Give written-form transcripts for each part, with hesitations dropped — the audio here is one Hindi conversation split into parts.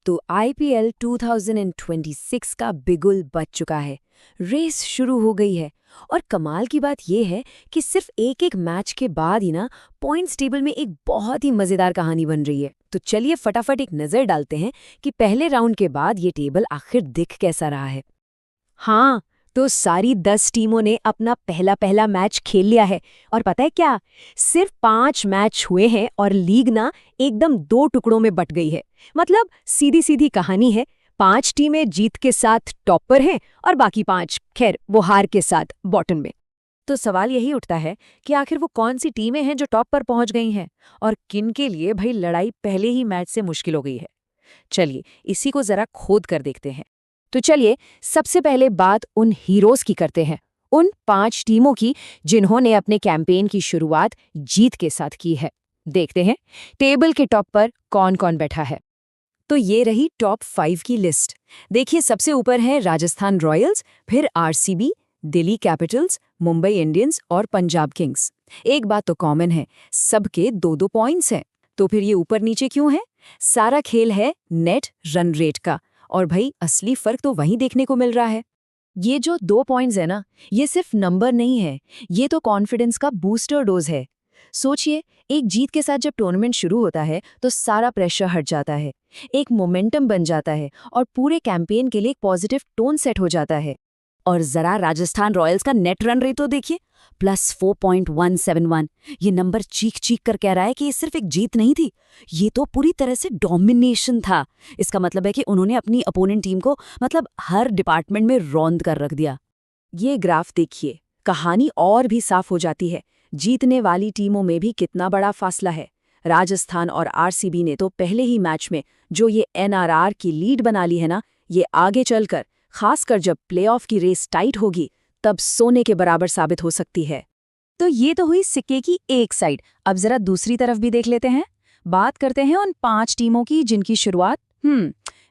तो आईपीएल 2026 का बिगुल बज चुका है। रेस शुरू हो गई है और कमाल की बात यह है कि सिर्फ एक एक मैच के बाद ही ना पॉइंट्स टेबल में एक बहुत ही मजेदार कहानी बन रही है। तो चलिए फटाफट एक नजर डालते हैं कि पहले राउंड के बाद ये टेबल आखिर दिख कैसा रहा है। हाँ, तो सारी 10 टीमों ने अपना पहला मैच खेल लिया है और पता है क्या, सिर्फ 5 मैच हुए हैं और लीग ना एकदम 2 टुकड़ों में बट गई है। मतलब सीधी सीधी कहानी है, 5 टीमें जीत के साथ टॉप पर हैं और बाकी 5 खैर वो हार के साथ बॉटम में। तो सवाल यही उठता है कि आखिर वो कौन सी टीमें हैं जो टॉप पर पहुंच गई हैं और किन के लिए भाई लड़ाई पहले ही मैच से मुश्किल हो गई है। चलिए इसी को जरा खोद कर देखते हैं। तो चलिए सबसे पहले बात उन हीरोज की करते हैं, उन 5 टीमों की जिन्होंने अपने कैंपेन की शुरुआत जीत के साथ की है। देखते हैं टेबल के टॉप पर कौन कौन बैठा है। तो ये रही टॉप 5 की लिस्ट। देखिए सबसे ऊपर है राजस्थान रॉयल्स, फिर RCB, Delhi Capitals, Mumbai Indians और पंजाब किंग्स। एक बात तो कॉमन है, सबके 2-2 पॉइंट्स हैं। तो फिर ये ऊपर नीचे क्यों है? सारा खेल है नेट रन रेट का, और भाई असली फर्क तो वहीं देखने को मिल रहा है। ये जो 2 पॉइंट्स है ना, ये सिर्फ नंबर नहीं है, ये तो कॉन्फिडेंस का बूस्टर डोज है। सोचिए, एक जीत के साथ जब टूर्नामेंट शुरू होता है तो सारा प्रेशर हट जाता है, एक मोमेंटम बन जाता है और पूरे कैंपेन के लिए एक पॉजिटिव टोन सेट हो जाता है। और जरा राजस्थान रॉयल्स का नेट रन रेट तो देखिए, +4.171। ये नंबर चीख चीख कर कह रहा है कि ये सिर्फ एक जीत नहीं थी, ये तो पूरी तरह से डोमिनेशन था। इसका मतलब है कि उन्होंने अपनी अपोनेंट टीम को मतलब हर डिपार्टमेंट में रौंद कर रख दिया। ये ग्राफ देखिए, कहानी और भी साफ हो जाती है। जीतने वाली टीमों में भी कितना बड़ा फासला है। राजस्थान और आरसीबी ने तो पहले ही मैच में जो ये एनआरआर की लीड बना ली है ना, ये आगे चलकर खासकर जब प्लेऑफ की रेस टाइट होगी तब सोने के बराबर साबित हो सकती है। तो ये तो हुई सिक्के की एक साइड। अब जरा दूसरी तरफ भी देख लेते हैं। बात करते हैं उन 5 टीमों की जिनकी शुरुआत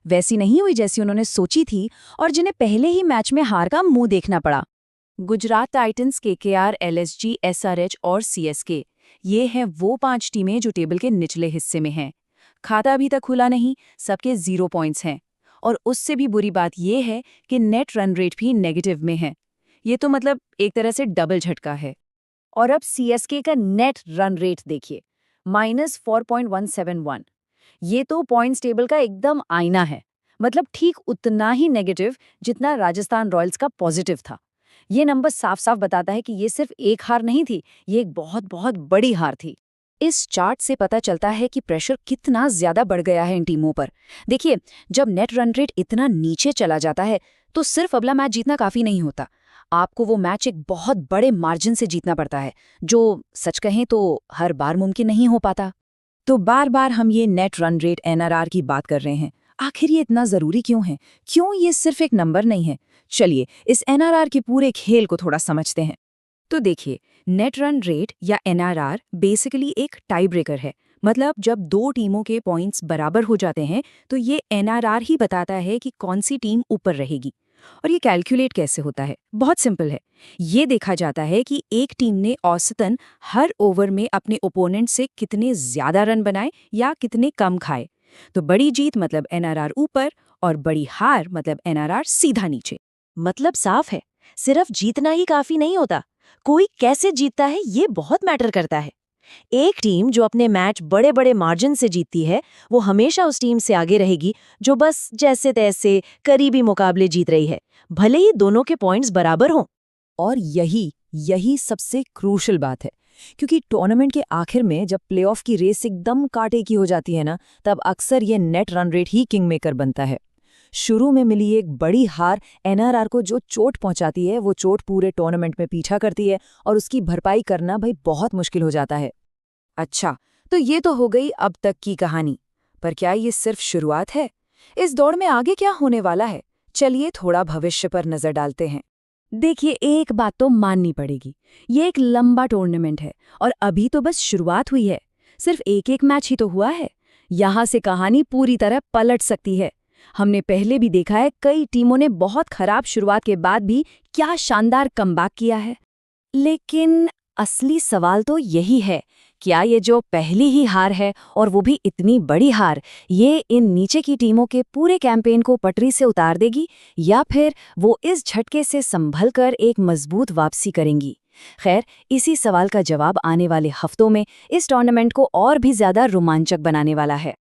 वैसी नहीं हुई जैसी उन्होंने सोची थी और जिन्हें पहले ही मैच में हार का मुंह देखना पड़ा। Gujarat Titans, KKR, LSG, SRH और सीएसके, ये हैं वो 5 टीमें जो टेबल के निचले हिस्से में हैं। खाता अभी तक खुला नहीं, सबके 0 पॉइंट्स हैं। और उससे भी बुरी बात यह है कि नेट रन रेट भी नेगेटिव में है। ये तो मतलब एक तरह से डबल झटका है। और अब सीएसके का नेट रन रेट देखिए, -4.171। ये तो पॉइंट्स टेबल का एकदम आईना है, मतलब ठीक उतना ही नेगेटिव जितना राजस्थान रॉयल्स का पॉजिटिव था। ये नंबर साफ साफ बताता है कि ये सिर्फ एक हार नहीं थी, ये एक बहुत बहुत बड़ी हार थी। इस चार्ट से पता चलता है कि प्रेशर कितना ज्यादा बढ़ गया है इन टीमों पर। देखिए, जब नेट रन रेट इतना नीचे चला जाता है तो सिर्फ अगला मैच जीतना काफी नहीं होता, आपको वो मैच एक बहुत बड़े मार्जिन से जीतना पड़ता है, जो सच कहें तो हर बार मुमकिन नहीं हो पाता। तो बार बार हम ये नेट रन रेट एनआरआर की बात कर रहे हैं, आखिर ये इतना जरूरी क्यों है? क्यों ये सिर्फ एक नंबर नहीं है? चलिए इस एनआरआर के पूरे खेल को थोड़ा समझते हैं। तो देखिए, नेट रन रेट या एनआरआर बेसिकली एक टाई ब्रेकर है। मतलब जब 2 टीमों के पॉइंट्स बराबर हो जाते हैं तो ये एनआरआर ही बताता है कि कौन सी टीम ऊपर रहेगी। और ये कैलकुलेट कैसे होता है? बहुत सिंपल है। ये देखा जाता है कि एक टीम ने औसतन हर ओवर में अपने ओपोनेंट से कितने ज्यादा रन बनाए या कितने कम खाए। तो बड़ी जीत मतलब एनआरआर ऊपर और बड़ी हार मतलब एनआरआर सीधा नीचे। मतलब साफ है, सिर्फ जीतना ही काफी नहीं होता, कोई कैसे जीतता है ये बहुत मैटर करता है। एक टीम जो अपने मैच बड़े बड़े मार्जिन से जीतती है, वो हमेशा उस टीम से आगे रहेगी जो बस जैसे तैसे करीबी मुकाबले जीत रही है, भले ही दोनों के पॉइंट्स बराबर हों। और यही सबसे क्रूशल बात है, क्योंकि टूर्नामेंट के आखिर में जब प्लेऑफ की रेस एकदम कांटे की हो जाती है ना, तब अक्सर ये नेट रन रेट ही किंग मेकर बनता है। शुरू में मिली एक बड़ी हार एनआरआर को जो चोट पहुंचाती है, वो चोट पूरे टूर्नामेंट में पीछा करती है और उसकी भरपाई करना भाई बहुत मुश्किल हो जाता है। अच्छा, तो ये तो हो गई अब तक की कहानी, पर क्या ये सिर्फ शुरुआत है? इस दौड़ में आगे क्या होने वाला है? चलिए थोड़ा भविष्य पर नजर डालते हैं। देखिए, एक बात तो माननी पड़ेगी, ये एक लंबा टूर्नामेंट है और अभी तो बस शुरुआत हुई है। सिर्फ एक मैच ही तो हुआ है, यहां से कहानी पूरी तरह पलट सकती है। हमने पहले भी देखा है, कई टीमों ने बहुत खराब शुरुआत के बाद भी क्या शानदार कमबैक किया है। लेकिन असली सवाल तो यही है क्या ये जो पहली ही हार है और वो भी इतनी बड़ी हार, ये इन नीचे की टीमों के पूरे कैंपेन को पटरी से उतार देगी या फिर वो इस झटके से संभल कर एक मजबूत वापसी करेंगी? खैर, इसी सवाल का जवाब आने वाले हफ्तों में इस टूर्नामेंट को और भी ज्यादा रोमांचक बनाने वाला है।